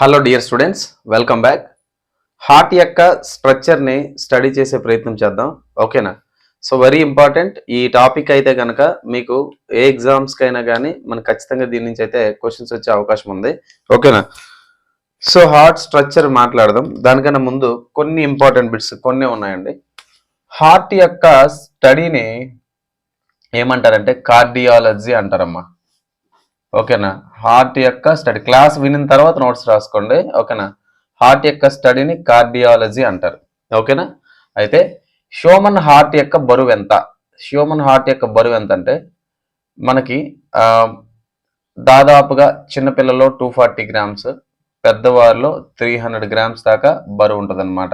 Hello dear students, welcome back. Heart యొక్క స్ట్రక్చర్ని study చేసే ప్రయత్నం చేద్దాం. ఓకేనా? సో వెరీ ఇంపార్టెంట్ ఈ టాపిక్ అయితే కనుక మీకు ఏ ఎగ్జామ్స్కైనా కానీ మనకు ఖచ్చితంగా దీని నుంచి అయితే క్వశ్చన్స్ వచ్చే అవకాశం ఉంది. ఓకేనా? సో హార్ట్ స్ట్రక్చర్ మాట్లాడదాం. దానికన్నా ముందు కొన్ని ఇంపార్టెంట్ బిట్స్ కొన్ని ఉన్నాయండి. హార్ట్ యొక్క స్టడీని ఏమంటారంటే కార్డియాలజీ అంటారమ్మా. ఓకేనా? హార్ట్ యొక్క స్టడీ క్లాస్ వినిన తర్వాత నోట్స్ రాసుకోండి. ఓకేనా? హార్ట్ యొక్క స్టడీని కార్డియాలజీ అంటారు. ఓకేనా? అయితే హ్యూమన్ హార్ట్ యొక్క బరువు ఎంత? హ్యూమన్ హార్ట్ యొక్క బరువు ఎంత అంటే మనకి దాదాపుగా చిన్నపిల్లల్లో 240 గ్రామ్స్, పెద్దవారిలో 300 గ్రామ్స్ దాకా బరువు ఉంటుంది అనమాట.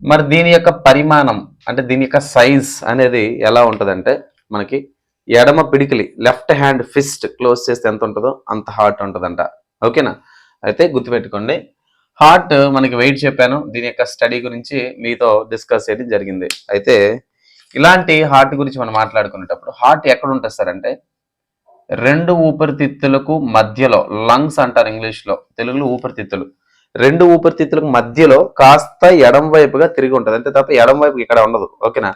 మరి దీని యొక్క పరిమాణం అంటే దీని యొక్క సైజ్ అనేది ఎలా ఉంటుందంటే మనకి ఎడమ పిడికిలి లెఫ్ట్ హ్యాండ్ ఫిస్ట్ క్లోజ్ చేస్తే ఎంత ఉంటుందో అంత హార్ట్ ఉంటుందంట. ఓకేనా? అయితే గుర్తుపెట్టుకోండి, హార్ట్ మనకి వెయిట్ చెప్పాను. దీని యొక్క స్టడీ గురించి మీతో డిస్కస్ చేయడం జరిగింది. అయితే ఇలాంటి హార్ట్ గురించి మనం మాట్లాడుకునేటప్పుడు హార్ట్ ఎక్కడ ఉంటుంది సార్ అంటే రెండు ఊపిరితిత్తులకు మధ్యలో, లంగ్స్ అంటారు ఇంగ్లీష్లో, తెలుగులో ఊపిరితిత్తులు. రెండు ఊపిరితిత్తులకు మధ్యలో కాస్త ఎడం వైపుగా తిరిగి ఉంటుంది. అంతే తప్ప ఎడం వైపు ఇక్కడ ఉండదు. ఓకేనా?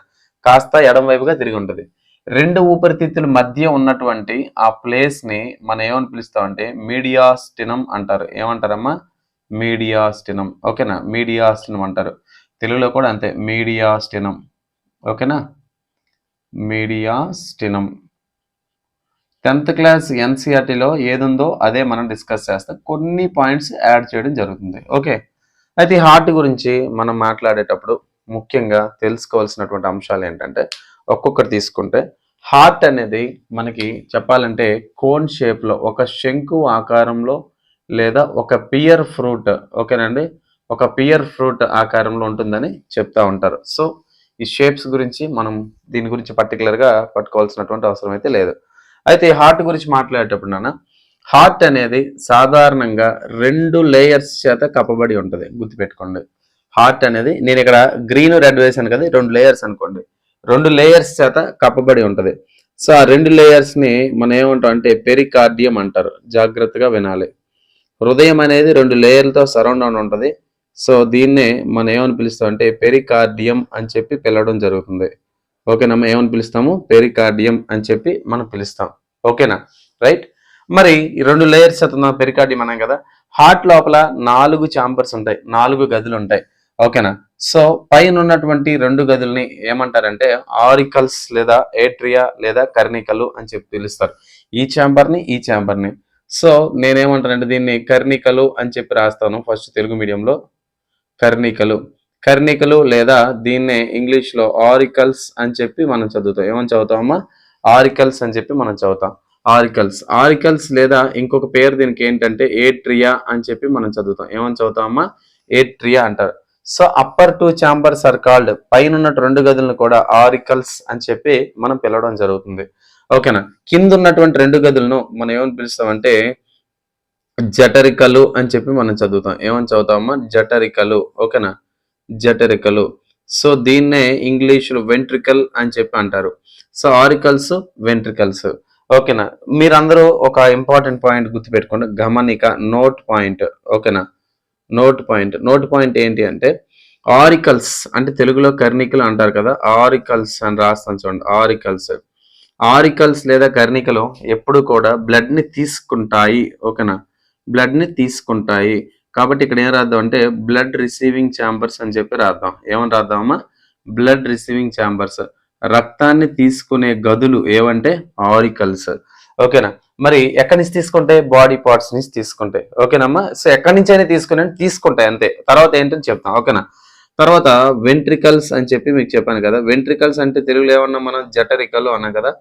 కాస్త ఎడం వైపుగా తిరిగి ఉంటుంది. రెండు ఊపిరితిత్తుల మధ్య ఉన్నటువంటి ఆ ప్లేస్ ని మనం ఏమని పిలుస్తామంటే మీడియాస్టినం అంటారు. ఏమంటారమ్మా? మీడియాస్టినం. ఓకేనా? మీడియాస్టినం అంటారు. తెలుగులో కూడా అంతే, మీడియాస్టినం. ఓకేనా? మీడియాస్టినం. 10th క్లాస్ ఎన్సీఆర్టీలో ఏదుందో అదే మనం డిస్కస్ చేస్తాం. కొన్ని పాయింట్స్ యాడ్ చేయడం జరుగుతుంది. ఓకే. అయితే ఈ హార్ట్ గురించి మనం మాట్లాడేటప్పుడు ముఖ్యంగా తెలుసుకోవాల్సినటువంటి అంశాలు ఏంటంటే ఒక్కొక్కటి తీసుకుంటే హార్ట్ అనేది మనకి చెప్పాలంటే కోన్ షేప్లో, ఒక శంకు ఆకారంలో లేదా ఒక పియర్ ఫ్రూట్, ఓకేనండి, ఒక పియర్ ఫ్రూట్ ఆకారంలో ఉంటుందని చెప్తా ఉంటారు. సో ఈ షేప్స్ గురించి మనం దీని గురించి పర్టికులర్గా పట్టుకోవాల్సినటువంటి అవసరం అయితే లేదు. అయితే హార్ట్ గురించి మాట్లాడేటప్పుడు నాన్న, హార్ట్ అనేది సాధారణంగా 2 లేయర్స్ చేత కప్పబడి ఉంటుంది. గుర్తుపెట్టుకోండి, హార్ట్ అనేది నేను ఇక్కడ గ్రీన్ రెడ్ వేసాను కదా, 2 లేయర్స్ అనుకోండి. 2 లేయర్స్ చేత కప్పబడి ఉంటుంది. సో ఆ 2 లేయర్స్ని మనం ఏమంటాం అంటే పెరికార్డియం అంటారు. జాగ్రత్తగా వినాలి. హృదయం అనేది 2 లేయర్లతో సరౌండ్ అని ఉంటుంది. సో దీన్నే మనం ఏమని పిలుస్తాం అంటే పెరికార్డియం అని చెప్పి పిలవడం జరుగుతుంది. ఓకేనమ్మా? ఏమని పిలుస్తాము? పెరికార్డియం అని చెప్పి మనం పిలుస్తాం. ఓకేనా? రైట్. మరి ఈ 2 లేయర్స్ చేత పెరికార్డియం అన్నాం కదా. హార్ట్ లోపల 4 ఛాంబర్స్ ఉంటాయి, 4 గదులు ఉంటాయి. ఓకేనా? సో పైన ఉన్నటువంటి 2 గదుల్ని ఏమంటారంటే ఆరికల్స్ లేదా ఏట్రియా లేదా కర్ణికలు అని చెప్పి పిలుస్తారు. ఈ ఛాంబర్ని. సో నేనేమంటానంటే దీన్ని కర్ణికలు అని చెప్పి రాస్తాను ఫస్ట్ తెలుగు మీడియంలో. కర్ణికలు లేదా దీన్నే ఇంగ్లీష్లో ఆరికల్స్ అని చెప్పి మనం చదువుతాం. ఏమని చదువుతామమ్మా? ఆరికల్స్ అని చెప్పి మనం చదువుతాం. ఆరికల్స్ లేదా ఇంకొక పేరు దీనికి ఏంటంటే ఏట్రియా అని చెప్పి మనం చదువుతాం. ఏమని చదువుతామమ్మా? ఏట్రియా అంటారు. So upper 2 chambers are called, పైన ఉన్న 2 గదులను కూడా ఆరికల్స్ అని చెప్పి మనం పిలవడం జరుగుతుంది. ఓకేనా? కింద ఉన్నటువంటి 2 గదులను మనం ఏమని పిలుస్తామంటే జఠరికలు అని చెప్పి మనం చదువుతాం. ఏమని చదువుతామమ్మా? జఠరికలు. ఓకేనా? జఠరికలు. సో దీన్నే ఇంగ్లీష్లో వెంట్రికల్ అని చెప్పి అంటారు. So auricles, ventricles. ఓకేనా? మీరందరూ ఒక ఇంపార్టెంట్ పాయింట్ గుర్తుపెట్టుకోండి, గమనిక, నోట్ పాయింట్. ఓకేనా? నోట్ పాయింట్ ఏంటి అంటే ఆరికల్స్ అంటే తెలుగులో కర్ణికలు అంటారు కదా, ఆరికల్స్ అని రాస్తాను చూడండి. ఆరికల్స్ లేదా కర్ణికలు ఎప్పుడు కూడా బ్లడ్ ని తీసుకుంటాయి. ఓకేనా? బ్లడ్ ని తీసుకుంటాయి. కాబట్టి ఇక్కడ ఏం రాద్దాం అంటే బ్లడ్ రిసీవింగ్ ఛాంబర్స్ అని చెప్పి రాద్దాం. ఏమని రాద్దామమ్మా? Blood receiving chambers. రక్తాన్ని తీసుకునే గదులు ఏవంటే ఆరికల్స్. ఓకేనా? మరి ఎక్కడి నుంచి తీసుకుంటే బాడీ పార్ట్స్ నుంచి తీసుకుంటాయి. ఓకేనమ్మా? సో ఎక్కడి నుంచి అయినా తీసుకుంటాయి అంతే. తర్వాత ఏంటని చెప్తాం. ఓకేనా? తర్వాత వెంట్రికల్స్ అని చెప్పి మీకు చెప్పాను కదా. వెంట్రికల్స్ అంటే తెలుగులో ఏమన్నా మనం జఠరికలు అన్నాం కదా.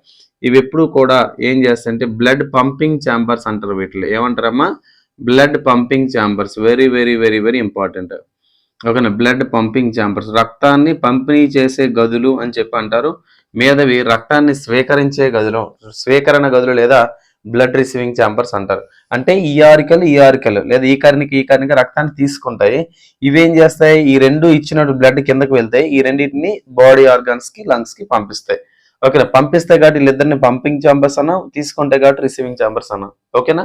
ఇవి ఎప్పుడు కూడా ఏం చేస్తాయంటే బ్లడ్ పంపింగ్ ఛాంబర్స్ అంటారు. వీటిలో ఏమంటారమ్మా? Blood pumping chambers. Very very very very important. ఓకేనా? బ్లడ్ పంపింగ్ ఛాంబర్స్, రక్తాన్ని పంపిణీ చేసే గదులు అని చెప్పి అంటారు. మీదవి రక్తాన్ని స్వీకరించే గదులు, స్వీకరణ గదులు లేదా బ్లడ్ రిసీవింగ్ ఛాంబర్స్ అంటారు. అంటే ఈ ఆరికలు లేదా ఈ కర్ణిక రక్తాన్ని తీసుకుంటాయి. ఇవేం చేస్తాయి? ఈ 2 ఇచ్చినట్టు బ్లడ్ కిందకు వెళ్తాయి. ఈ రెండింటిని బాడీ ఆర్గాన్స్ కి, లంగ్స్ కి పంపిస్తాయి. ఓకేనా? పంపిస్తే కాబట్టి వీళ్ళిద్దరిని పంపింగ్ ఛాంబర్స్ అన్నా, తీసుకుంటే కాబట్టి రిసీవింగ్ ఛాంబర్స్ అన్నా. ఓకేనా?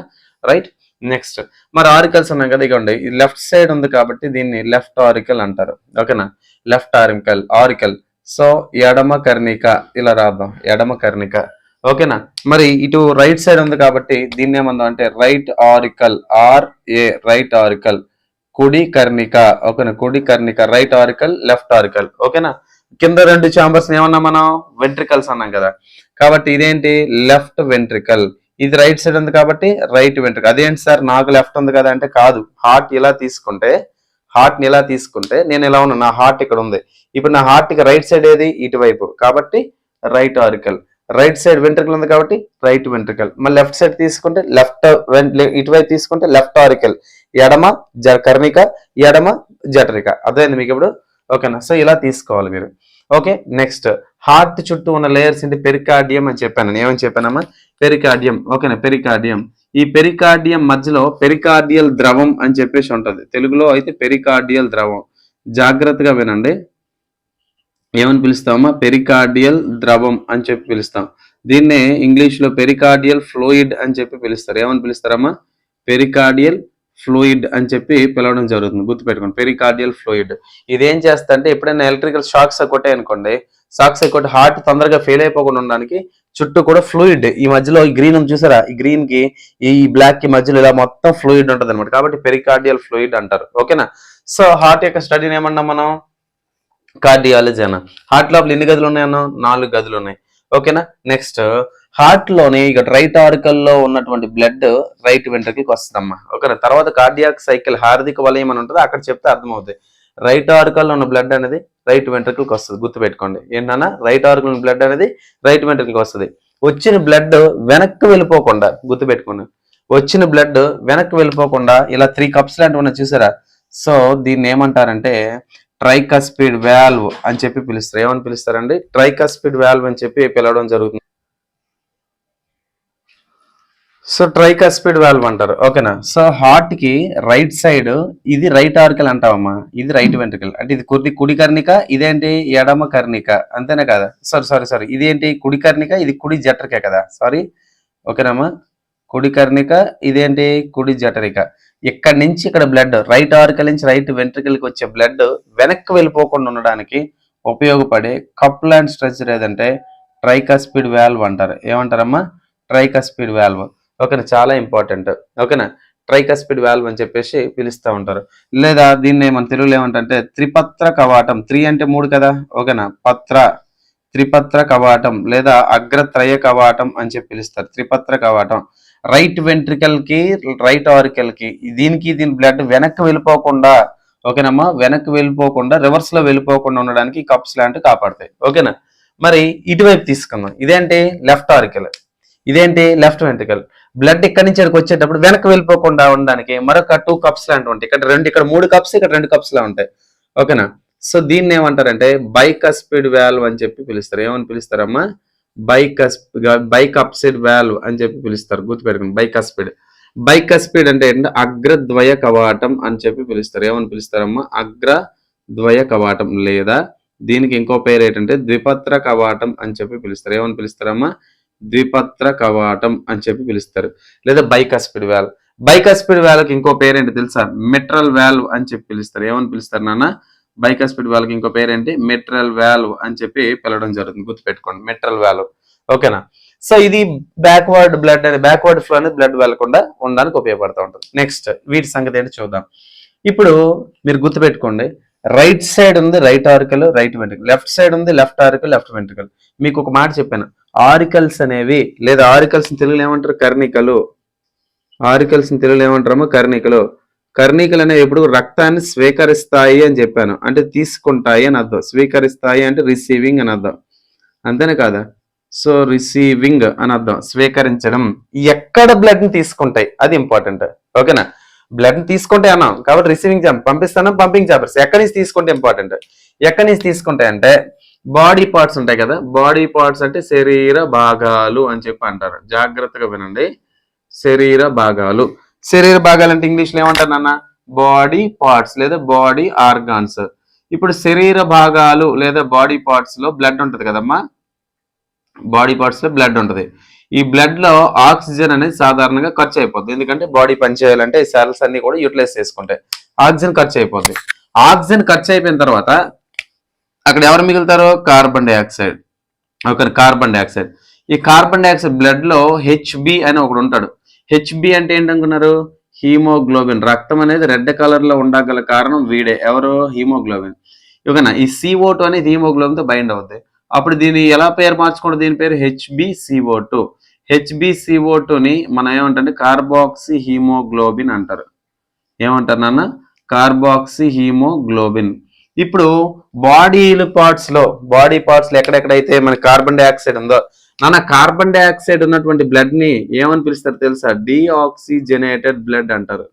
రైట్. నెక్స్ట్ మరి ఆరికల్స్ ఉన్నాయి కదా, ఇగోండి ఈ లెఫ్ట్ సైడ్ ఉంది కాబట్టి దీన్ని లెఫ్ట్ ఆరికల్ అంటారు. ఓకేనా, లెఫ్ట్ ఆరికల్. సో ఎడమ కర్ణిక ఇలా రాద్దాం, ఎడమ కర్ణిక. ఓకేనా, మరి ఇటు రైట్ సైడ్ ఉంది కాబట్టి దీన్ని ఏమందాం అంటే రైట్ ఆరికల్, రైట్ ఆరికల్. కుడి కర్ణిక. ఓకేనా, కుడి కర్ణిక, రైట్ ఆరికల్, లెఫ్ట్ ఆరికల్. ఓకేనా, కింద రెండు చాంబర్స్ ఏమన్నా మనం వెంట్రికల్స్ అన్నాం కదా, కాబట్టి ఇదేంటి లెఫ్ట్ వెంట్రికల్. ఇది రైట్ సైడ్ ఉంది కాబట్టి రైట్ వెంట్రికల్. అదేంటి సార్ నాకు లెఫ్ట్ ఉంది కదా అంటే కాదు, హార్ట్ ఇలా తీసుకుంటే, హార్ట్ని ఇలా తీసుకుంటే నేను ఎలా ఉన్నా, నా హార్ట్ ఇక్కడ ఉంది. ఇప్పుడు నా హార్ట్ కి రైట్ సైడ్ ఏది, ఇటువైపు, కాబట్టి right auricle. Right side ventricle ఉంది కాబట్టి రైట్ వెంట్రికల్. మళ్ళీ లెఫ్ట్ సైడ్ తీసుకుంటే లెఫ్ట్, ఇటువైపు తీసుకుంటే లెఫ్ట్ ఆరికల్, ఎడమ కర్ణిక, ఎడమ జఠరిక. అర్థమైంది మీకు ఇప్పుడు? ఓకేనా, సో ఇలా తీసుకోవాలి మీరు. ఓకే, నెక్స్ట్ హార్ట్ చుట్టూ ఉన్న లేయర్స్ ఏంటి, పెరికార్డియం అని చెప్పాను. ఏమని చెప్పానమ్మా, పెరికార్డియం. ఓకేనా, పెరికార్డియం. ఈ పెరికార్డియం మధ్యలో పెరికార్డియల్ ద్రవం అని చెప్పేసి ఉంటది, తెలుగులో అయితే పెరికార్డియల్ ద్రవం. జాగ్రత్తగా వినండి, ఏమని పిలుస్తామా, పెరికార్డియల్ ద్రవం అని చెప్పి పిలుస్తాం. దీన్నే ఇంగ్లీష్ లో పెరికార్డియల్ ఫ్లూయిడ్ అని చెప్పి పిలుస్తారు. ఏమని పిలుస్తారమ్మా, పెరికార్డియల్ ఫ్లూయిడ్ అని చెప్పి పిలవడం జరుగుతుంది. గుర్తుపెట్టుకోండి, పెరికార్డియల్ ఫ్లూయిడ్. ఇదేం చేస్తా అంటే ఎప్పుడైనా ఎలక్ట్రికల్ షాక్స్ కొట్టాయి అనుకోండి, షాక్స్ కొట్టి హార్ట్ తొందరగా ఫెయిల్ అయిపోకుండా ఉండడానికి చుట్టూ కూడా ఫ్లూయిడ్, ఈ మధ్యలో ఈ గ్రీన్ చూసారా, ఈ గ్రీన్ కి ఈ బ్లాక్ కి మధ్యలో ఇలా మొత్తం ఫ్లూయిడ్ ఉంటుంది అనమాట, కాబట్టి పెరికార్డియల్ ఫ్లూయిడ్ అంటారు. ఓకేనా, సో హార్ట్ యొక్క స్టడీని ఏమన్నా మనం కార్డియాలజీ అన్న. హార్ట్ లోపల ఎన్ని గదులు ఉన్నాయన్నా, 4 గదులు ఉన్నాయి. ఓకేనా, నెక్స్ట్ హార్ట్ లోని ఇక రైట్ ఆరికల్ లో ఉన్నటువంటి బ్లడ్ రైట్ వెంట్రుకలకి వస్తుందమ్మా. ఓకేనా, తర్వాత కార్డియాక్ సైకిల్, హార్దిక వలయం అని ఉంటుంది, అక్కడ చెప్తే అర్థమవుతుంది. రైట్ ఆరికల్ లో ఉన్న బ్లడ్ అనేది రైట్ వెంట్రుకలకి వస్తుంది. గుర్తుపెట్టుకోండి ఏంటన్నా, రైట్ ఆరికల్ ఉన్న బ్లడ్ అనేది రైట్ వెంట్రుకలకి వస్తుంది. వచ్చిన బ్లడ్ వెనక్కి వెళ్ళిపోకుండా, గుర్తుపెట్టుకోండి, వచ్చిన బ్లడ్ వెనక్కి వెళ్ళిపోకుండా ఇలా 3 కప్స్ లాంటివి ఉన్నాయి చూసారా, సో దీన్ని ఏమంటారంటే ట్రైకస్పిడ్ వాల్వ్ అని చెప్పి పిలుస్తారు. ఏమని పిలుస్తారండి, ట్రైకస్పిడ్ వాల్వ్ అని చెప్పి పిలవడం జరుగుతుంది. సో ట్రైకస్పిడ్ వాల్వ్ అంటారు. ఓకేనా, సో హార్ట్ కి రైట్ సైడ్ ఇది రైట్ ఆర్కల్ అంటావమ్మా, ఇది రైట్ వెంట్రికల్. అంటే ఇది కుడి కర్ణిక, ఇదేంటి ఎడమ కర్ణిక, అంతేనా కదా? సారీ ఇదేంటి కుడి కర్ణిక, ఇది కుడి జఠరిక కదా, సారీ. ఓకేనమ్మా, కుడి కర్ణిక, ఇదేంటి కుడి జఠరిక. ఇక్కడ నుంచి ఇక్కడ బ్లడ్ రైట్ ఆర్కల్ నుంచి రైట్ వెంట్రికల్కి వచ్చే బ్లడ్ వెనక్కి వెళ్ళిపోకుండా ఉండడానికి ఉపయోగపడే కపుల్ అండ్ స్ట్రక్చర్ ఏదంటే ట్రైకస్పిడ్ వాల్వ్ అంటారు. ఏమంటారమ్మా, ట్రైకస్పిడ్ వాల్వ్. ఓకేనా, చాలా ఇంపార్టెంట్. ఓకేనా, ట్రైకస్పిడ్ వాల్వ్ అని చెప్పేసి పిలుస్తూ ఉంటారు. లేదా దీన్ని మన తెలుగులో ఏమంటారంటే త్రిపత్ర కవాటం. 3 అంటే 3 కదా, ఓకేనా, త్రిపత్ర కవాటం లేదా అగ్రత్రయ కవాటం అని చెప్పి పిలుస్తారు. త్రిపత్ర కవాటం రైట్ వెంట్రికల్ కి, రైట్ ఆరికల్ కి, దీని బ్లడ్ వెనక్కి వెళ్ళిపోకుండా, ఓకేనమ్మా, వెనక్కి వెళ్ళిపోకుండా రివర్స్ లో వెళ్ళిపోకుండా ఉండడానికి కప్స్ లాంటివి కాపాడతాయి. ఓకేనా, మరి ఇటువైపు తీసుకుందాం. ఇదేంటి లెఫ్ట్ ఆరికల్, ఇదేంటి లెఫ్ట్ వెంట్రికల్. బ్లడ్ ఇక్కడి నుంచి ఇక్కడికి వచ్చేటప్పుడు వెనక్కి వెళ్ళిపోకుండా ఉండడానికి మరొక 2 కప్స్ లాంటివి ఉంటాయి. ఇక్కడ 3 కప్స్, ఇక్కడ 2 కప్స్ లా ఉంటాయి. ఓకేనా, సో దీన్ని ఏమంటారంటే బైకస్పిడ్ వాల్వ్ అని చెప్పి పిలుస్తారు. ఏమని పిలుస్తారమ్మా, బైకప్సిడ్ వాల్వ్ అని చెప్పి పిలుస్తారు. గుర్తుపెట్టుకోండి, బైకస్పిడ్ అంటే ఏంటంటే అగ్రద్వయ కవాటం అని చెప్పి పిలుస్తారు. ఏమని పిలుస్తారమ్మా, అగ్రద్వయ కవాటం. లేదా దీనికి ఇంకో పేరు ఏంటంటే ద్విపత్ర కవాటం అని చెప్పి పిలుస్తారు. ఏమని పిలుస్తారమ్మా, ద్విపత్ర కవాటం అని చెప్పి పిలుస్తారు. లేదా బైకస్పిడ్ వాల్వ్. బైకస్పిడ్ వాల్వ్కి ఇంకో పేరు ఏంటి తెలుసా, మెట్రల్ వాల్వ్ అని చెప్పి పిలుస్తారు. ఏమని పిలుస్తారు నాన్న, బైకస్పిడ్ వాల్వ్కి ఇంకో పేరేంటి, మెట్రల్ వాల్వ్ అని చెప్పి పిలవడం జరుగుతుంది. గుర్తుపెట్టుకోండి, మెట్రల్ వాల్వ్. ఓకేనా, సో ఇది బ్యాక్వర్డ్ ఫ్లో అనేది బ్లడ్ వెళ్ళకుండా ఉండడానికి ఉపయోగపడుతూ ఉంటుంది. నెక్స్ట్ వీటి సంగతి ఏంటి చూద్దాం. ఇప్పుడు మీరు గుర్తుపెట్టుకోండి, రైట్ సైడ్ ఉంది right auricle, right ventricle. Left side ఉంది లెఫ్ట్ ఆరికల్, లెఫ్ట్ వెంట్రికల్. మీకు ఒక మాట చెప్పాను, ఆరికల్స్ అనేవి లేదా ఆరికల్స్ తెలుగులో ఏమంటారు, కర్ణికలు. ఆరికల్స్ తెలుగులో ఏమంటారమ్మా, కర్ణికలు. కర్ణికలు అనేవి ఎప్పుడు రక్తాన్ని స్వీకరిస్తాయి అని చెప్పాను, అంటే తీసుకుంటాయి అని అర్థం. స్వీకరిస్తాయి అంటే రిసీవింగ్ అని అర్థం, అంతేనే కాదా? సో రిసీవింగ్ అని అర్థం, స్వీకరించడం. ఎక్కడ బ్లడ్ ని తీసుకుంటాయి అది ఇంపార్టెంట్. ఓకేనా, బ్లడ్ ని తీసుకుంటే అన్నాం కాబట్టి రిసీవింగ్ పంపిస్తాను, పంపింగ్ చాపర్స్. ఎక్కడి నుంచి తీసుకుంటే ఇంపార్టెంట్. ఎక్కడి నుంచి తీసుకుంటాయి అంటే బాడీ పార్ట్స్ ఉంటాయి కదా, బాడీ పార్ట్స్ అంటే శరీర భాగాలు అని చెప్పి అంటారు. జాగ్రత్తగా వినండి, శరీర భాగాలు. శరీర భాగాలు అంటే ఇంగ్లీష్ లో ఏమంటారు నాన్న, బాడీ పార్ట్స్ లేదా బాడీ ఆర్గాన్స్. ఇప్పుడు శరీర భాగాలు లేదా బాడీ పార్ట్స్ లో బ్లడ్ ఉంటది కదమ్మా, బాడీ పార్ట్స్ లో బ్లడ్ ఉంటుంది. ఈ బ్లడ్ లో ఆక్సిజన్ అనేది సాధారణంగా ఖర్చు అయిపోతుంది. ఎందుకంటే బాడీ పనిచేయాలంటే ఈ సెల్స్ అన్ని కూడా యూటిలైజ్ చేసుకుంటాయి. ఆక్సిజన్ ఖర్చు అయిపోతుంది. ఆక్సిజన్ ఖర్చు అయిపోయిన తర్వాత అక్కడ ఎవరు మిగులుతారో carbon dioxide. Okay, carbon dioxide. ఈ కార్బన్ డైఆక్సైడ్ బ్లడ్ లో హెచ్బి అని ఒకడు ఉంటాడు. హెచ్బి అంటే ఏంటనుకున్నారు? హీమోగ్లోబిన్. రక్తం అనేది రెడ్ కలర్ లో ఉండగల కారణం వీడే. ఎవరు? హీమోగ్లోబిన్. ఓకేనా? ఈ CO2 అనేది హీమోగ్లోబిన్ తో బైండ్ అవుతాయి. అప్పుడు దీన్ని ఎలా పేరు మార్చుకోండి? దీని పేరు HbCO2. HbCO2ని మనం ఏమంటే కార్బాక్సీ హీమోగ్లోబిన్ అంటారు. ఏమంటారు నాన్న? Carboxy haemoglobin. ఇప్పుడు బాడీ పార్ట్స్ లో ఎక్కడెక్కడైతే మన కార్బన్ డైఆక్సైడ్ ఉందో నాన్న, కార్బన్ డైఆక్సైడ్ ఉన్నటువంటి బ్లడ్ ని ఏమని పిలుస్తారు తెలుసా? డీఆక్సిజనేటెడ్ బ్లడ్ అంటారు.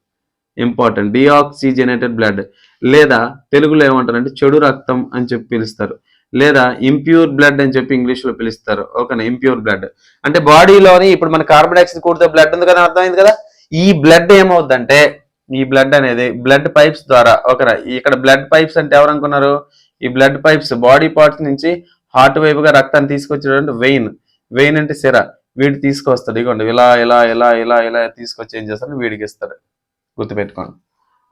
Important, deoxygenated blood. లేదా తెలుగులో ఏమంటారంటే చెడు రక్తం అని చెప్పి పిలుస్తారు. లేదా ఇంప్యూర్ బ్లడ్ అని చెప్పి ఇంగ్లీష్ లో పిలుస్తారు. ఓకేనా? ఇంప్యూర్ బ్లడ్ అంటే బాడీలోని ఇప్పుడు మన కార్బన్ డైఆక్సైడ్ కూడితే బ్లడ్ ఉంది కదా, అర్థమైంది కదా. ఈ బ్లడ్ ఏమవుద్దంటే, ఈ బ్లడ్ అనేది బ్లడ్ పైప్స్ ద్వారా, ఓకేనా, ఇక్కడ బ్లడ్ పైప్స్ అంటే ఎవరు అనుకున్నారు? ఈ బ్లడ్ పైప్స్ బాడీ పార్ట్స్ నుంచి హార్ట్ వైపుగా రక్తాన్ని తీసుకొచ్చేటటువంటి వెయిన్ అంటే సిర. వీడు తీసుకొస్తాడు. ఇగోండి ఇలా ఇలా ఇలా ఇలా ఇలా తీసుకొచ్చి ఏం చేస్తాడు? వీడికి ఇస్తాడు. గుర్తుపెట్టుకోండి.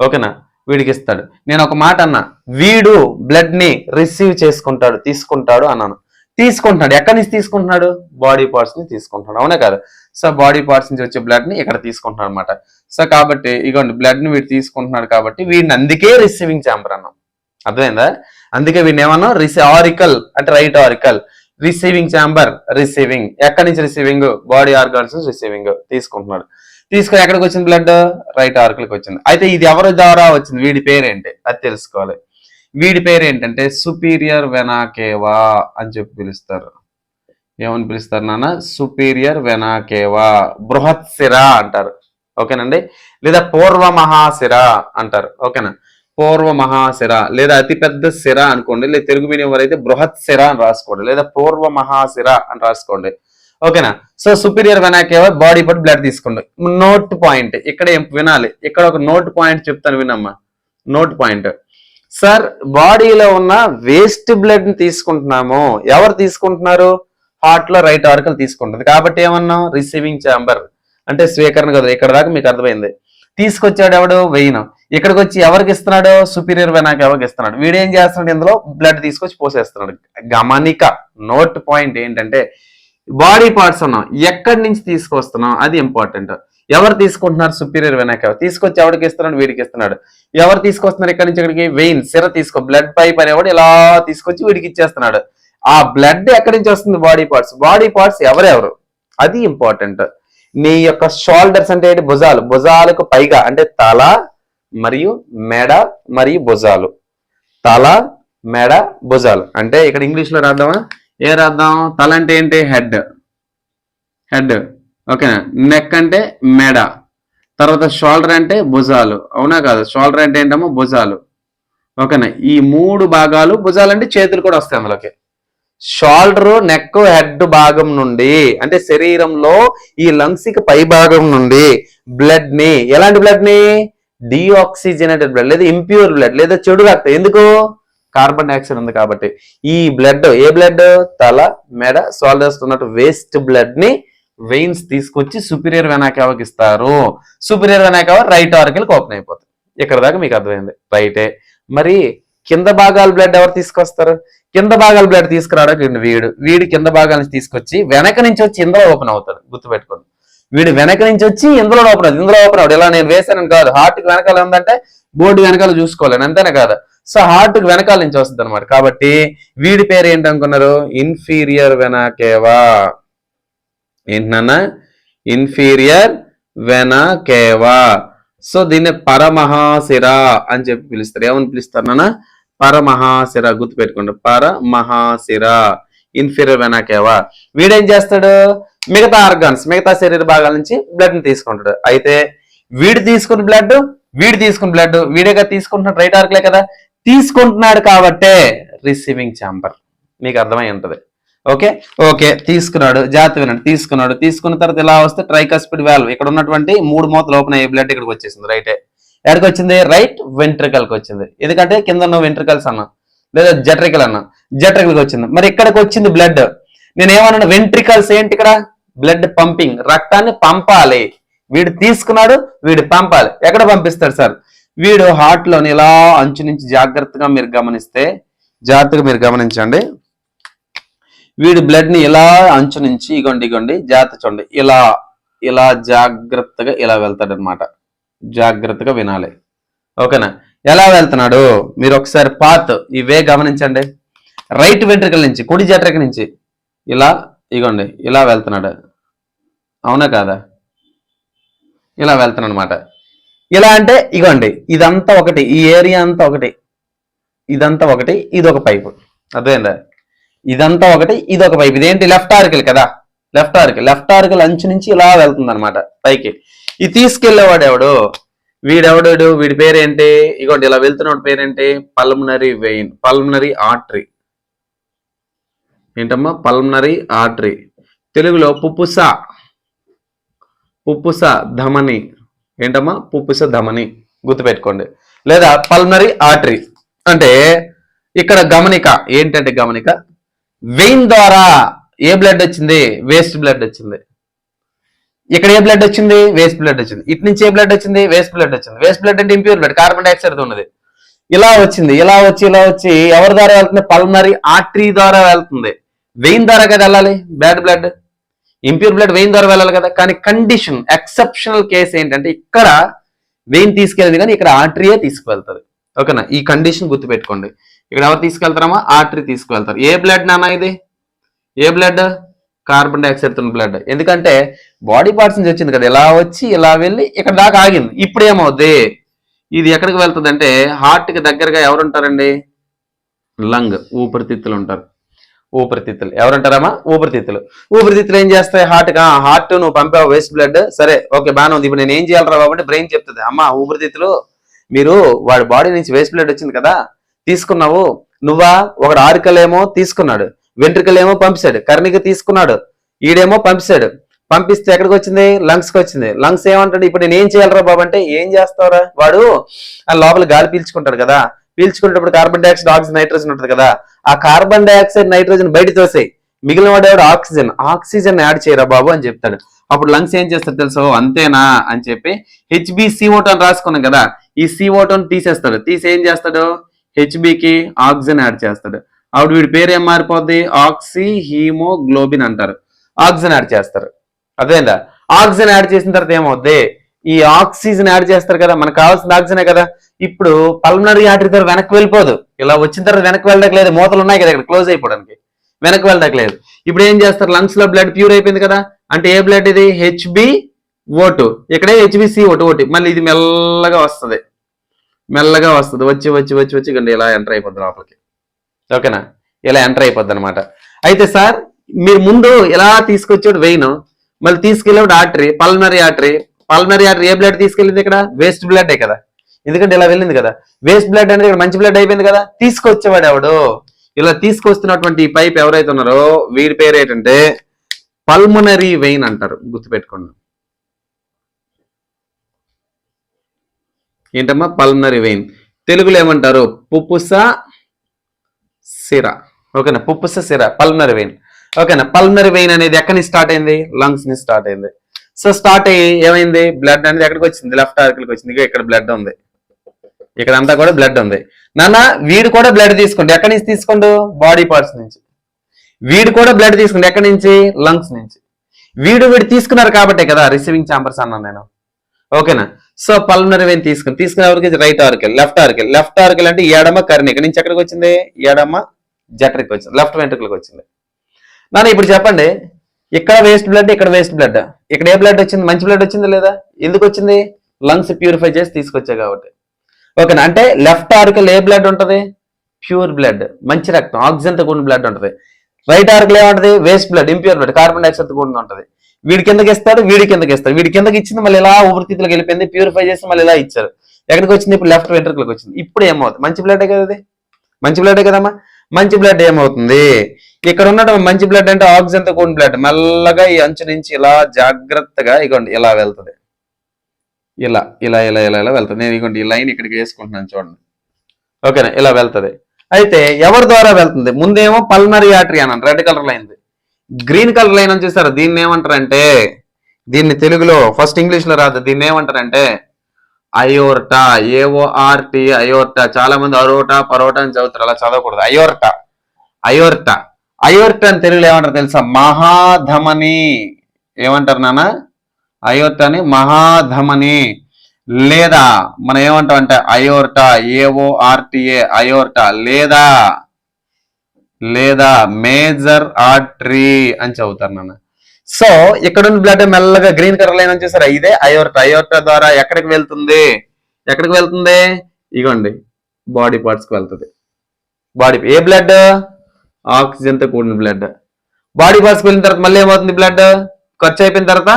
ఓకేనా? వీడికి ఇస్తాడు. నేను ఒక మాట అన్నా, వీడు బ్లడ్ ని రిసీవ్ తీసుకుంటాడు అన్నాను. తీసుకుంటున్నాడు. ఎక్కడి నుంచి తీసుకుంటున్నాడు? బాడీ పార్ట్స్ ని తీసుకుంటున్నాడు. అవునా కాదు? సో బాడీ పార్ట్స్ నుంచి వచ్చే బ్లడ్ ని ఇక్కడ తీసుకుంటున్నాడు అనమాట. సో కాబట్టి ఇగోండి బ్లడ్ ని వీడు తీసుకుంటున్నాడు కాబట్టి వీడిని అందుకే రిసీవింగ్ ఛాంబర్ అన్నాం. అర్థమైందా? అందుకే వీడిని ఏమన్నా ఆరికల్ అంటే right auricle. Receiving chamber, receiving. ఎక్కడి నుంచి రిసీవింగ్? బాడీ ఆర్గాన్స్ రిసీవింగ్ తీసుకుంటున్నాడు. తీసుకొని ఎక్కడికి వచ్చింది బ్లడ్? రైట్ ఆర్కల్కి వచ్చింది. అయితే ఇది ఎవరి ద్వారా వచ్చింది? వీడి పేరేంటి అది తెలుసుకోవాలి. వీడి పేరు ఏంటంటే సుపీరియర్ వెనా కేవా అని చెప్పి పిలుస్తారు. ఏమని పిలుస్తారు నాన్న? Superior vena కేవా. బృహత్ శిర అంటారు. ఓకేనండి. లేదా పూర్వ మహాశిర అంటారు. ఓకేనా? పూర్వ మహాశిర లేదా అతిపెద్ద శిర అనుకోండి. లేదా తెలుగు మీడియం వారైతే బృహత్ శిర అని రాసుకోండి, లేదా పూర్వ మహాశిర అని రాసుకోండి. ఓకేనా? So superior vena cava body part blood తీసుకోండి. నోట్ పాయింట్ ఇక్కడ ఏం వినాలి? ఇక్కడ ఒక నోట్ పాయింట్ చెప్తాను వినమ్మా. Note point. సార్, బాడీలో ఉన్న వేస్ట్ బ్లడ్ ని తీసుకుంటున్నాము. ఎవరు తీసుకుంటున్నారు? హార్ట్ లో రైట్ ఆర్కల్ తీసుకుంటుంది. కాబట్టి ఏమన్నాం? రిసీవింగ్ ఛాంబర్ అంటే స్వీకరణ కదా. ఇక్కడ దాకా మీకు అర్థమైంది. తీసుకొచ్చాడు ఎవడు? వెయిన్. ఇక్కడికి వచ్చి ఎవరికి ఇస్తున్నాడు? సుపీరియర్ వెనాకి ఎవరికి ఇస్తున్నాడు? వీడేం చేస్తున్నాడు? ఇందులో బ్లడ్ తీసుకొచ్చి పోసేస్తున్నాడు. గమనిక. నోట్ పాయింట్ ఏంటంటే బాడీ పార్ట్స్ ఉన్నాం, ఎక్కడి నుంచి తీసుకొస్తున్నాం అది ఇంపార్టెంట్. ఎవరు తీసుకుంటున్నారు? సుపీరియర్ వెనాక. తీసుకొచ్చి ఎవరికి ఇస్తున్నాడు? వీడికి ఇస్తున్నాడు. ఎవరు తీసుకొస్తున్నారు? ఇక్కడి నుంచి ఇక్కడికి? వెయిన్, సిర తీసుకో. బ్లడ్ పైప్ అనేవాడు ఇలా తీసుకొచ్చి వీడికి ఇచ్చేస్తున్నాడు. ఆ బ్లడ్ ఎక్కడి నుంచి వస్తుంది? బాడీ పార్ట్స్ ఎవరెవరు అది ఇంపార్టెంట్. నీ యొక్క షోల్డర్స్ అంటే ఏంటి? భుజాలకు పైగా అంటే తల మరియు మెడ మరియు భుజాలు. తల, మెడ, భుజాలు. అంటే ఇక్కడ ఇంగ్లీష్ లో రాద్దామా? ఏ రాద్దాం? తల అంటే ఏంటి? హెడ్. ఓకేనా? నెక్ అంటే మెడ. తర్వాత షోల్డర్ అంటే భుజాలు. అవునా కాదు? షోల్డర్ అంటే ఏంటమ్మో? భుజాలు. ఓకేనా? ఈ మూడు భాగాలు భుజాలు అంటే చేతులు కూడా వస్తాయి అందులోకి. షోల్డర్, నెక్, హెడ్ భాగం నుండి అంటే శరీరంలో ఈ లంగ్స్ కి పై భాగం నుండి బ్లడ్ ని, ఎలాంటి బ్లడ్ ని? డీఆక్సిజనేటెడ్ బ్లడ్ లేదా ఇంప్యూర్ బ్లడ్ లేదా చెడు రక్తం. ఎందుకు? కార్బన్ డైఆక్సైడ్ ఉంది కాబట్టి. ఈ బ్లడ్ ఏ బ్లడ్? తల, మెడ, షోల్డర్స్ ఉన్నట్టు వేస్ట్ బ్లడ్ ని వెయిన్స్ తీసుకొచ్చి సుపీరియర్ వెనాకావాకి ఇస్తారు. సుపీరియర్ వెనాకావా రైట్ ఆర్కల్కి ఓపెన్ అయిపోతుంది. ఇక్కడ దాకా మీకు అర్థమైంది. రైటే. మరి కింద భాగాల బ్లడ్ ఎవరు తీసుకొస్తారు? కింద భాగాల బ్లడ్ తీసుకురావడానికి వీడు కింద భాగాల నుంచి తీసుకొచ్చి వెనక నుంచి వచ్చి ఇందులో ఓపెన్ అవుతాడు. గుర్తుపెట్టుకోండి. వీడు వెనక నుంచి వచ్చి ఇందులో ఓపెన్ అవుతుంది. ఇందులో ఓపెన్ అవుతుంది. ఇలా నేను వేసాను కాదు. హార్ట్ కి వెనకాల ఉందంటే బోర్డు వెనకాల చూసుకోలేను, అంతేనే కాదు. సో హార్ట్ కి వెనకాల నుంచి వస్తుంది అనమాట. కాబట్టి వీడి పేరు ఏంటనుకున్నారు? ఇన్ఫీరియర్ వెనా కేవా. ఏంటన్నా? ఇన్ఫీరియర్ వెనా కేవా. సో దీన్ని పరమహాశిర అని చెప్పి పిలుస్తారు. ఏమని పిలుస్తారు నాన్న? పరమహాశిర. గుర్తుపెట్టుకోండి. పరమహాశిర, ఇన్ఫీరియర్ వెనా కేవా. వీడేం చేస్తాడు? మిగతా ఆర్గాన్స్, మిగతా శరీర భాగాల నుంచి బ్లడ్ ని తీసుకుంటాడు. అయితే వీడు తీసుకున్న బ్లడ్ వీడేగా తీసుకుంటున్నాడు. రైట్ ఆర్కలే కదా తీసుకుంటున్నాడు. కాబట్టే రిసీవింగ్ ఛాంబర్. మీకు అర్థమై ఉంటది. ఓకే తీసుకున్నాడు. జాగ్రత్త వినండి. తీసుకున్న తర్వాత ఇలా వస్తే ట్రైకస్పిడ్ వాల్వ్ ఇక్కడ ఉన్నటువంటి 3 మూతలు ఓపెన్ అయ్యే బ్లడ్ ఇక్కడికి వచ్చేసింది. రైటే. ఎక్కడికి వచ్చింది? రైట్ వెంట్రికల్ కి వచ్చింది. ఎందుకంటే కింద ఉన్న వెంట్రికల్స్ అన్నా లేదా జట్రికల్ అన్నా, జట్రికల్ కి వచ్చింది. మరి ఇక్కడికి వచ్చింది బ్లడ్. నేను ఏమన్నా? వెంట్రికల్స్ ఏంటి? ఇక్కడ బ్లడ్ పంపింగ్, రక్తాన్ని పంపాలి. వీడు తీసుకున్నాడు, వీడు పంపాలి. ఎక్కడ పంపిస్తాడు సార్? వీడు హార్ట్ లోని ఇలా అంచు నుంచి జాగ్రత్తగా మీరు గమనించండి. వీడు బ్లడ్ ని ఇలా అంచు నుంచి ఇగోండి జాగ్రత్త చూడండి, ఇలా జాగ్రత్తగా ఇలా వెళ్తాడు అనమాట. జాగ్రత్తగా వినాలి, ఓకేనా? ఎలా వెళ్తున్నాడు మీరు ఒకసారి ఈ వే గమనించండి. రైట్ వెంట్రికల్ నుంచి, కుడి జఠరిక నుంచి ఇలా వెళ్తున్నాడు, అవునా కాదా? ఇలా వెళ్తున్నాడు అనమాట. ఇలా అంటే ఇగోండి ఇదంతా ఒకటి, ఈ ఏరియా అంతా ఒకటి, ఇదంతా ఒకటి, ఇది ఒక పైపు, అర్థమైందా? ఇదంతా ఒకటి, ఇది ఒక పైపు. ఇదేంటి? లెఫ్ట్ ఆర్కిల్ కదా, లెఫ్ట్ ఆర్కిల్ అంచు నుంచి ఇలా వెళ్తుంది అనమాట పైకి. ఇది తీసుకెళ్లేవాడు ఎవడు? వీడి పేరేంటి? ఇగోండి ఇలా వెళ్తున్నవాడు పేరేంటి? Pulmonary vein, pulmonary artery. ఏంటమ్మా? Pulmonary artery. తెలుగులో పుప్పుస ధమని. ఏంటమ్మా? పుప్పుస ధమని, గుర్తుపెట్టుకోండి. లేదా పల్మనరీ ఆర్టరీ అంటే ఇక్కడ గమనిక ఏంటంటే, గమనిక వెయిన్ ద్వారా ఏ బ్లడ్ వచ్చింది? వేస్ట్ బ్లడ్ వచ్చింది. ఇక్కడ ఏ బ్లడ్ వచ్చింది? వేస్ట్ బ్లడ్ వచ్చింది. ఇటు నుంచి ఏ బ్లడ్ వచ్చింది? వేస్ట్ బ్లడ్ వచ్చింది. వేస్ట్ బ్లడ్ అంటే ఇంప్యూర్ బ్లడ్, కార్బన్ డైఆక్సైడ్ ఉన్నది. ఇలా వచ్చింది, ఇలా వచ్చి ఎవరి ద్వారా వెళ్తుంది? పల్మనరీ ఆర్టరీ ద్వారా వెళ్తుంది. వెయిన్ ద్వారా కదా వెళ్ళాలి bad blood, impure blood vein ద్వారా వెళ్ళాలి కదా. కానీ కండిషన్, ఎక్సెప్షనల్ కేసు ఏంటంటే ఇక్కడ వెయిన్ తీసుకెళ్ళింది కానీ ఇక్కడ ఆర్టరీయే తీసుకువెళ్తారు, ఓకేనా? ఈ కండిషన్ గుర్తుపెట్టుకోండి. ఇక్కడ ఎవరు తీసుకెళ్తారమ్మా? ఆర్టరీ తీసుకువెళ్తారు. ఏ బ్లడ్ నాన్న ఇది? ఏ బ్లడ్? కార్బన్ డైఆక్సైడ్ తో బ్లడ్. ఎందుకంటే బాడీ పార్ట్స్ నుంచి వచ్చింది కదా, ఇలా వచ్చి ఇలా వెళ్ళి ఇక్కడ దాకా ఆగింది. ఇప్పుడు ఏమవుద్ది? ఇది ఎక్కడికి వెళ్తుంది అంటే హార్ట్ కి దగ్గరగా ఎవరు ఉంటారండి? లంగ్, ఊపిరితిత్తులు ఉంటారు. ఊపిరితిత్తులు ఎవరంటారమ్మా? ఊపిరితిత్తులు ఏం చేస్తాయి? హార్ట్ నువ్వు పంపావు వేస్ట్ బ్లడ్, సరే ఓకే బాగానే ఉంది. ఇప్పుడు నేను ఏం చేయాలరా బాబు అంటే బ్రెయిన్ చెప్తుంది, అమ్మా ఊపిరితిత్తులు మీరు వాడి బాడీ నుంచి వేస్ట్ బ్లడ్ వచ్చింది కదా, తీసుకున్నావు నువ్వా? ఒకడు ఆరికల్ ఏమో తీసుకున్నాడు, వెంట్రికల్ ఏమో పంపిస్తాడు, కర్ణిక తీసుకున్నాడు, ఈడేమో పంపిస్తాడు. పంపిస్తే ఎక్కడికి వచ్చింది? లంగ్స్ కి వచ్చింది. లంగ్స్ ఏమంటాడు? ఇప్పుడు నేను ఏం చేయాలరా బాబు అంటే ఏం చేస్తావురా? వాడు ఆ లోపల గాలి పీల్చుకుంటాడు కదా, పీల్చుకునేటప్పుడు కార్బన్ డైఆక్సైడ్, ఆక్సిజన్, నైట్రోజన్ ఉంటుంది కదా. ఆ కార్బన్ డైఆక్సైడ్, నైట్రోజన్ బయట తోసాయి, మిగిలిన వాడు ఆక్సిజన్ యాడ్ చేయరా బాబు అని చెప్తాడు. అప్పుడు లంగ్స్ ఏం చేస్తారు తెలుసు? అంతేనా అని చెప్పి HbCO2 అని రాసుకున్నాం కదా, ఈ CO2 తీసేస్తాడు. తీసి ఏం చేస్తాడు? హెచ్బికి ఆక్సిజన్ యాడ్ చేస్తాడు. అప్పుడు వీడి పేరు ఏం మారిపోద్ది? ఆక్సి హీమోగ్లోబిన్ అంటారు. ఆక్సిజన్ యాడ్ చేస్తారు, అదేందా? ఆక్సిజన్ యాడ్ చేసిన తర్వాత ఏమవుద్ది? ఈ ఆక్సిజన్ యాడ్ చేస్తారు కదా, మనకు కావాల్సిన ఆక్సిజనే కదా. ఇప్పుడు పల్మనరీ ఆర్టరీ ద్వారా వెనక్కి వెళ్ళిపోదు, ఇలా వచ్చిన తర్వాత వెనక్కి వెళ్ళడానికి లేదు, మూతలు ఉన్నాయి కదా ఇక్కడ క్లోజ్ అయిపోవడానికి, వెనక్కి వెళ్ళడానికి లేదు. ఇప్పుడు ఏం చేస్తారు? లంగ్స్ లో బ్లడ్ ప్యూర్ అయిపోయింది కదా, అంటే ఏ బ్లడ్ ఇది? HbO2, ఇక్కడే HbCO2 మళ్ళీ ఇది మెల్లగా వస్తుంది, వచ్చి ఇలా ఎంటర్ అయిపోద్ది లోపలికి, ఓకేనా? ఇలా ఎంటర్ అయిపోద్ది అనమాట. అయితే సార్ మీరు ముందు ఎలా తీసుకొచ్చాడు? వెయిన్, మళ్ళీ తీసుకెళ్ళాడు ఆర్టరీ, పల్మనరీ ఆర్టరీ ఏ బ్లడ్ తీసుకెళ్ళింది? ఇక్కడ వేస్ట్ బ్లడ్ కదా, ఎందుకంటే ఇలా వెళ్ళింది కదా. వేస్ట్ బ్లడ్ అనేది ఇక్కడ మంచి బ్లడ్ అయిపోయింది కదా. తీసుకొచ్చేవాడు ఎవడు? ఇలా తీసుకొస్తున్నటువంటి ఈ పైప్ ఎవరైతే ఉన్నారో వీడి పేరు ఏంటంటే పల్మనరీ వెయిన్ అంటారు, గుర్తుపెట్టుకోండి. ఏంటమ్మా? Pulmonary vein. తెలుగులో ఏమంటారు? పుప్పుస సిర, ఓకేనా? పుప్పుస సిర, పల్మనరీ వెయిన్, ఓకేనా? పల్మనరీ వెయిన్ అనేది ఎక్కడి నుంచి స్టార్ట్ అయింది? లంగ్స్ నుంచి స్టార్ట్ అయింది. సో స్టార్ట్ అయ్యి ఏమైంది? బ్లడ్ అనేది ఎక్కడికి వచ్చింది? లెఫ్ట్ ఆర్కిల్కి వచ్చింది. ఇక్కడ బ్లడ్ ఉంది, ఇక్కడ అంతా కూడా బ్లడ్ ఉంది. నాన్న వీడు కూడా బ్లడ్ తీసుకోండి, ఎక్కడి నుంచి తీసుకోండు? బాడీ పార్ట్స్ నుంచి. వీడు కూడా బ్లడ్ తీసుకోండి, ఎక్కడి నుంచి? లంగ్స్ నుంచి. వీడు తీసుకున్నారు కాబట్టే కదా రిసీవింగ్ ఛాంబర్స్ అన్నాను నేను, ఓకేనా? సో పల్మనరీ వెయిన్ తీసుకునే వరకు రైట్ ఆర్కిల్, లెఫ్ట్ ఆర్కిల్ అంటే ఎడమ కర్ణి, ఇక్కడ నుంచి ఎక్కడికి వచ్చింది? ఎడమ జఠరికి వచ్చింది, లెఫ్ట్ వెంట్రుకలకు వచ్చింది. నాన్న ఇప్పుడు చెప్పండి, ఇక్కడ వేస్ట్ బ్లడ్, ఇక్కడ వేస్ట్ బ్లడ్, ఇక్కడ ఏ బ్లడ్ వచ్చింది? మంచి బ్లడ్ వచ్చింది లేదా? ఎందుకు వచ్చింది? లంగ్స్ ప్యూరిఫై చేసి తీసుకొచ్చాయి కాబట్టి, ఓకేనా? అంటే లెఫ్ట్ ఆర్కిల్ ఏ బ్లడ్ ఉంటుంది? ప్యూర్ బ్లడ్, మంచి రక్తం, ఆక్సిజన్ తో కూడిన బ్లడ్ ఉంటుంది. రైట్ ఆర్కిల్ ఏముంటది? Waste blood, impure blood, carbon dioxide తో కూడిన ఉంటుంది. వీడి కిందకి ఇస్తారు, వీడి కిందకి ఇచ్చింది మళ్ళీ ఇలా ఊపిరితిత్తులకు వెళ్ళిపోయింది, ప్యూరిఫై చేసి మళ్ళీ ఇలా ఇచ్చారు. ఎక్కడికి వచ్చింది? ఇప్పుడు లెఫ్ట్ వెంట్రుకలకు వచ్చింది. ఇప్పుడు ఏమవుతుంది? మంచి బ్లడ్ కదా ఇది, మంచి బ్లడ్ కదమ్మా. మంచి బ్లడ్ ఏమవుతుంది? ఇక్కడ ఉన్నట్టు మంచి బ్లడ్ అంటే ఆక్సిజన్ తో కూడిన బ్లడ్ మెల్లగా ఈ అంచు నుంచి ఇలా జాగ్రత్తగా ఇగోండి ఇలా వెళ్తుంది, ఇలా వెళ్తుంది. నేను ఇగోండి ఈ లైన్ ఇక్కడికి వేసుకుంటున్నాను చూడండి, ఓకేనా? ఇలా వెళ్తుంది. అయితే ఎవరి ద్వారా వెళ్తుంది? ముందేమో పల్మనరీ ఆర్టరీ అన్నాను, red colour line. Green colour line అని చూసారు, దీన్ని ఏమంటారంటే, దీన్ని తెలుగులో ఫస్ట్ ఇంగ్లీష్ లో రాదు, దీన్ని ఏమంటారంటే అయోర్టా, AORT అయోర్టా. చాలా మంది అరోటా పరోటా అని చదువుతారు, అలా చదవకూడదు. అయోర్టా, అయోర్టా, అయోర్టా అని తెలుగులో ఏమంటారు తెలుసా? మహాధమని. ఏమంటారు నాన్న? అయోర్టాని మహాధమని. లేదా మనం ఏమంటాం అంటే అయోర్టా, AORTA అయోర్టా, లేదా లేదా మేజర్ ఆర్టరీ అని చదువుతారు నాన్న. సో ఇక్కడ ఉన్న బ్లడ్ మెల్లగా గ్రీన్ కలర్ లైన్ చూసారా, ఇదే అయోర్టా. అయోర్టా ద్వారా ఎక్కడికి వెళ్తుంది? ఎక్కడికి వెళ్తుంది? ఇగోండి, బాడీ పార్ట్స్ కి వెళ్తుంది. బాడీ ఏ బ్లడ్? ఆక్సిజన్ తో కూడిన బ్లడ్. బాడీ పార్ట్స్ కి వెళ్ళిన తర్వాత మళ్ళీ ఏమవుతుంది? బ్లడ్ ఖర్చు అయిపోయిన తర్వాత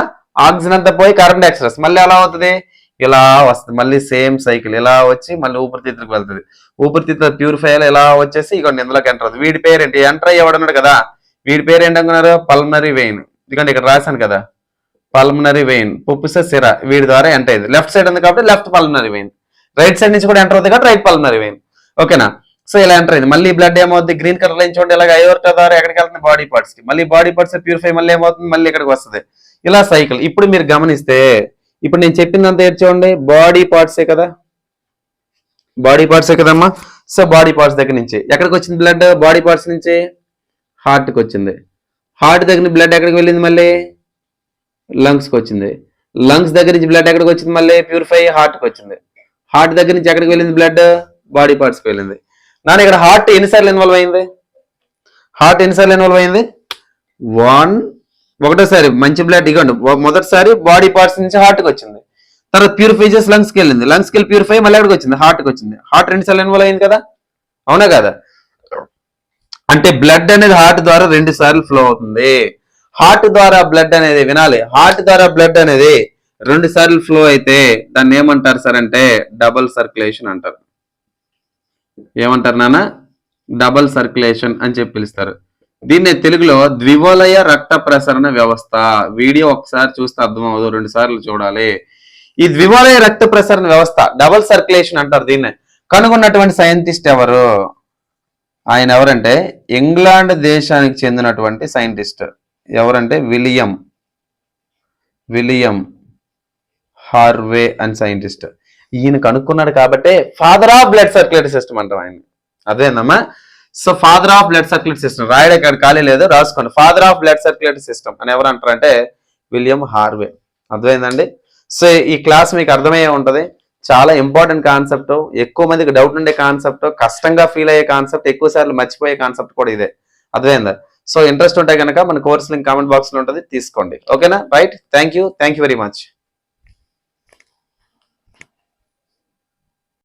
ఆక్సిజన్ అంతా పోయి కార్బన్ డైఆక్సైడ్ మళ్ళీ ఎలా అవుతుంది? ఇలా వస్తుంది. మళ్ళీ సేమ్ సైకిల్ ఇలా వచ్చి మళ్ళీ ఊపిరితిత్తులకు వెళ్తుంది. ఊపిరితిత్తులు ప్యూరిఫై అయ్యి ఇలా వచ్చేసి ఇగోండి ఇందులోకి ఎంటర్ అవుతుంది. వీడి పేరు ఏంటి? ఎంటర్ అయ్యేవాడు కదా, వీడి పేరు ఏంటనుకున్నారు? Pulmonary vein. ఎందుకంటే ఇక్కడ రాశాను కదా, పల్మనరీ వెయిన్, పుప్పుస సిర, వీడి ద్వారా ఎంటర్ అయింది. లెఫ్ట్ సైడ్ ఉంది కాబట్టి left pulmonary vein, right side నుంచి కూడా ఎంటర్ అవుతుంది కాబట్టి రైట్ పల్మనరీ వెయిన్. ఓకేనా? సో ఇలా ఎంటర్ అయింది. మళ్ళీ బ్లడ్ ఏమవుతుంది? గ్రీన్ కలర్ లైన్ చూడండి, ఇలాగ అయోర్టా ద్వారా ఎక్కడికి వెళ్తుంది? బాడీ పార్ట్స్ కి. మళ్ళీ బాడీ పార్ట్స్ ప్యూరిఫై మళ్ళీ ఏమవుతుంది? మళ్ళీ ఇక్కడికి వస్తుంది. ఇలా సైకిల్. ఇప్పుడు మీరు గమనిస్తే, ఇప్పుడు నేను చెప్పిందంతా ఏది చూడండి, బాడీ పార్ట్సే కదా, బాడీ పార్ట్సే కదమ్మా. సో బాడీ పార్ట్స్ దగ్గర నుంచి ఎక్కడికి వచ్చింది బ్లడ్? బాడీ పార్ట్స్ నుంచి హార్ట్ కి వచ్చింది. హార్ట్ దగ్గర బ్లడ్ ఎక్కడికి వెళ్ళింది? మళ్ళీ లంగ్స్ కి వచ్చింది. లంగ్స్ దగ్గర నుంచి బ్లడ్ ఎక్కడికి వచ్చింది? మళ్ళీ ప్యూరిఫై హార్ట్ కి వచ్చింది. హార్ట్ దగ్గర నుంచి ఎక్కడికి వెళ్ళింది బ్లడ్? బాడీ పార్ట్స్ కి వెళ్ళింది. నాన్న ఇక్కడ హార్ట్ ఎన్నిసార్లు ఇన్వాల్వ్ అయింది? హార్ట్ ఎన్నిసార్లు ఇన్వాల్వ్ అయింది? ఒకటోసారి మంచి బ్లడ్ ఇవ్వండి, మొదటిసారి బాడీ పార్ట్స్ నుంచి హార్ట్ కి వచ్చింది. తర్వాత ప్యూరిఫై చేసి లంగ్స్ కి వెళ్ళింది. లంగ్స్ కి వెళ్ళి ప్యూరిఫై మళ్ళీ ఎక్కడికి వచ్చింది? హార్ట్ కి వచ్చింది. హార్ట్ 2 సార్లు ఇన్వాల్వ్ అయింది కదా, అవునా కదా? అంటే బ్లడ్ అనేది హార్ట్ ద్వారా 2 సార్లు ఫ్లో అవుతుంది. హార్ట్ ద్వారా బ్లడ్ అనేది, వినాలి, హార్ట్ ద్వారా బ్లడ్ అనేది 2 సార్లు ఫ్లో అయితే దాన్ని ఏమంటారు సార్ అంటే డబుల్ సర్క్యులేషన్ అంటారు. ఏమంటారు నాన్న? డబుల్ సర్క్యులేషన్ అని చెప్పి పిలుస్తారు. దీన్ని తెలుగులో ద్వివలయ రక్త ప్రసరణ వ్యవస్థ. వీడియో ఒకసారి చూస్తే అర్థం అవ్వదు, 2 సార్లు చూడాలి. ఈ ద్వివలయ రక్త ప్రసరణ వ్యవస్థ, డబుల్ సర్క్యులేషన్ అంటారు దీన్ని. కనుగొన్నటువంటి సైంటిస్ట్ ఎవరు? ఆయన ఎవరంటే ఇంగ్లాండ్ దేశానికి చెందినటువంటి సైంటిస్ట్. ఎవరంటే విలియం హార్వే అని సైంటిస్ట్. ఈయన కనుక్కున్నాడు కాబట్టి father of blood circulatory system అంటాం ఆయన. అదేనమ్మా. So father of blood circulatory system రాయడం ఇక్కడ ఖాళీ లేదు, రాసుకోండి. Father of blood circulatory system అని ఎవరు అంటారంటే విలియం హార్వే. అర్థమైందండి? సో ఈ క్లాస్ మీకు అర్థమయ్యే ఉంటది. చాలా ఇంపార్టెంట్ కాన్సెప్ట్, ఎక్కువ మందికి డౌట్ ఉండే కాన్సెప్ట్, కష్టంగా ఫీల్ అయ్యే కాన్సెప్ట్, ఎక్కువ సార్లు మర్చిపోయే కాన్సెప్ట్ కూడా ఇదే. అర్థమైందా? సో ఇంట్రెస్ట్ ఉంటే కనుక మన కోర్స్ లింక్ కామెంట్ బాక్స్ లో ఉంటుంది, తీసుకోండి. ఓకేనా? Right. Thank you very much.